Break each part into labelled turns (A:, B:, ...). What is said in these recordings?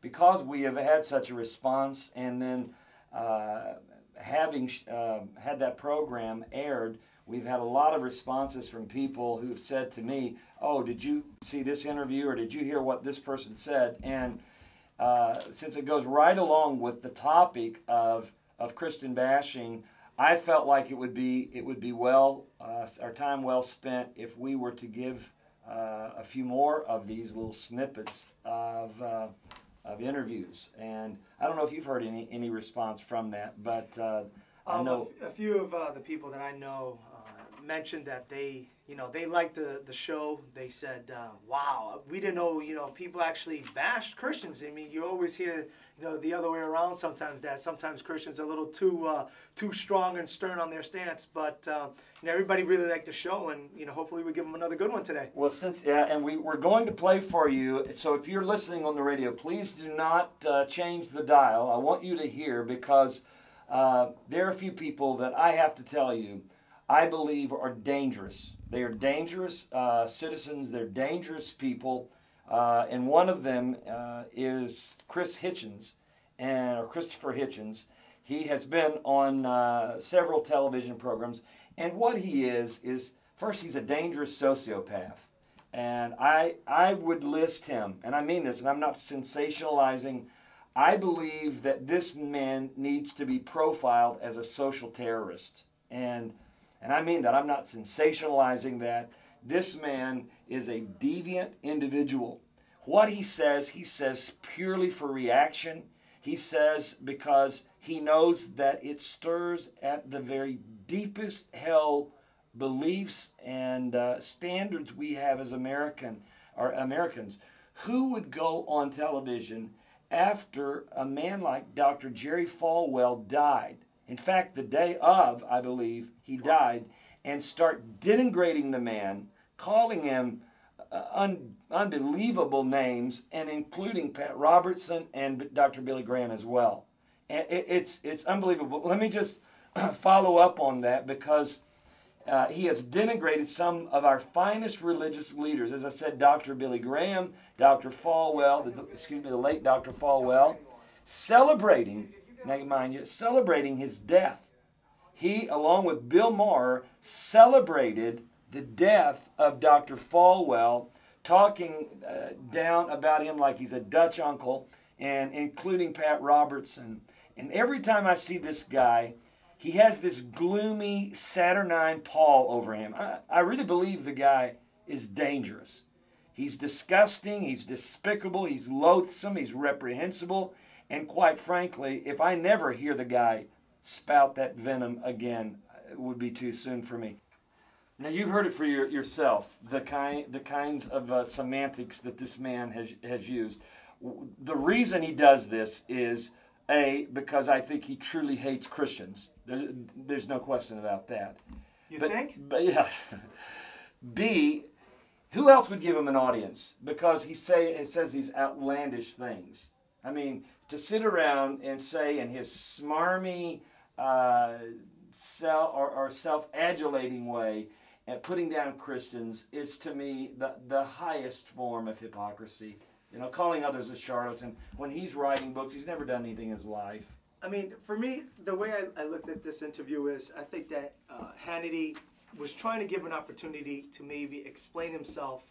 A: because we have had such a response, and then having had that program aired, we've had a lot of responses from people who've said to me, "Oh, did you see this interview, or did you hear what this person said?" And since it goes right along with the topic of Christian bashing, I felt like it would be well our time well spent if we were to give a few more of these little snippets of interviews. And I don't know if you've heard any response from that, but I know
B: a few of the people that I know mentioned that they liked the show. They said, "Wow, we didn't know people actually bashed Christians." I mean, you always hear the other way around sometimes, that sometimes Christians are a little too strong and stern on their stance. But everybody really liked the show, and hopefully we give them another good one today.
A: Well, and we're going to play for you. So if you're listening on the radio, please do not change the dial. I want you to hear, because there are a few people that I have to tell you I believe are dangerous. They are dangerous citizens. They're dangerous people. And one of them is Chris Hitchens, or Christopher Hitchens. He has been on several television programs. And what he is first, he's a dangerous sociopath. And I would list him, and I mean this, and I'm not sensationalizing. I believe that this man needs to be profiled as a social terrorist. And I mean that. I'm not sensationalizing that. This man is a deviant individual. What he says purely for reaction. He says because he knows that it stirs at the very deepest hell beliefs and standards we have as Americans. Who would go on television after a man like Dr. Jerry Falwell died? In fact, the day of, I believe, he died, and start denigrating the man, calling him unbelievable names, and including Pat Robertson and Dr. Billy Graham as well. And it's unbelievable. Let me just follow up on that, because he has denigrated some of our finest religious leaders. As I said, Dr. Billy Graham, Dr. Falwell, the late Dr. Falwell, celebrating his death. He, along with Bill Maher, celebrated the death of Dr. Falwell, talking down about him like he's a Dutch uncle, and including Pat Robertson. And every time I see this guy, he has this gloomy, saturnine pall over him. I really believe the guy is dangerous. He's disgusting, he's despicable, he's loathsome, he's reprehensible. And quite frankly, if I never hear the guy spout that venom again, it would be too soon for me. Now, you heard it for yourself, the kinds of semantics that this man has used. The reason he does this is, A, because I think he truly hates Christians. There's no question about that.
B: You think?
A: But yeah. B, who else would give him an audience? Because he says these outlandish things. I mean, to sit around and say in his smarmy, self-adulating way, and putting down Christians is, to me, the highest form of hypocrisy. Calling others a charlatan. When he's writing books, he's never done anything in his life.
B: I mean, for me, the way I looked at this interview is, I think that Hannity was trying to give an opportunity to maybe explain himself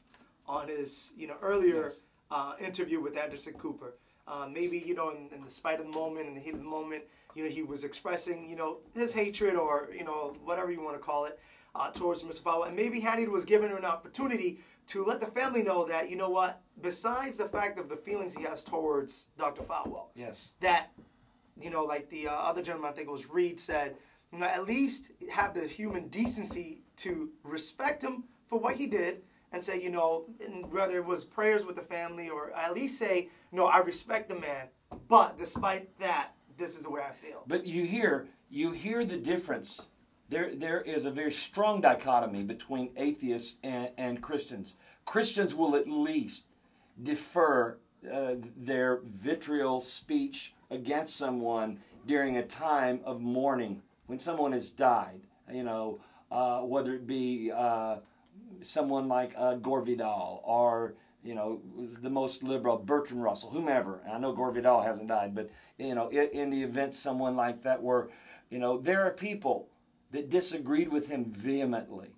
B: on his, earlier interview with Anderson Cooper. Maybe, in the spite of the moment, in the heat of the moment, he was expressing, his hatred, or, whatever you want to call it, towards Mr. Falwell. And maybe Hannity was given an opportunity to let the family know that, besides the fact of the feelings he has towards Dr. Falwell,
A: yes,
B: that, like the other gentleman, I think it was Reed, said, at least have the human decency to respect him for what he did, and say, and whether it was prayers with the family, or at least say, I respect the man, but despite that, this is the way I feel.
A: But you hear the difference. There is a very strong dichotomy between atheists and Christians. Christians will at least defer their vitriol speech against someone during a time of mourning, when someone has died, whether it be someone like Gore Vidal, or was the most liberal, Bertrand Russell, whomever. I know Gore Vidal hasn't died, but in the event someone like that were, there are people that disagreed with him vehemently,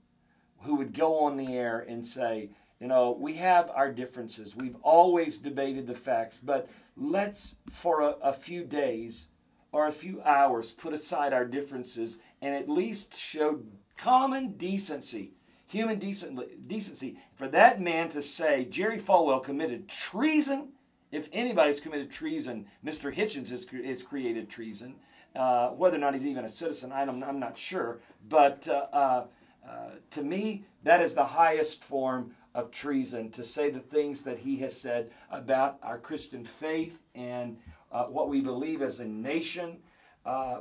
A: who would go on the air and say, we have our differences. We've always debated the facts, but let's, for a few days or a few hours, put aside our differences and at least show common decency, human decency. For that man to say Jerry Falwell committed treason, if anybody's committed treason, Mr. Hitchens has created treason. Whether or not he's even a citizen, I'm not sure. But to me, that is the highest form of treason, to say the things that he has said about our Christian faith and what we believe as a nation,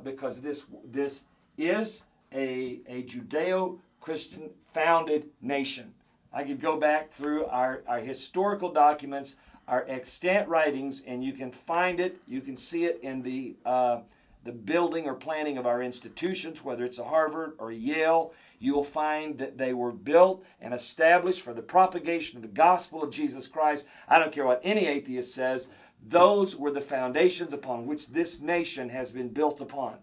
A: because this is a Judeo-Christian founded nation. I could go back through our historical documents, our extant writings, and you can find it, you can see it in the building or planning of our institutions, whether it's a Harvard or a Yale. You will find that they were built and established for the propagation of the gospel of Jesus Christ. I don't care what any atheist says. Those were the foundations upon which this nation has been built upon.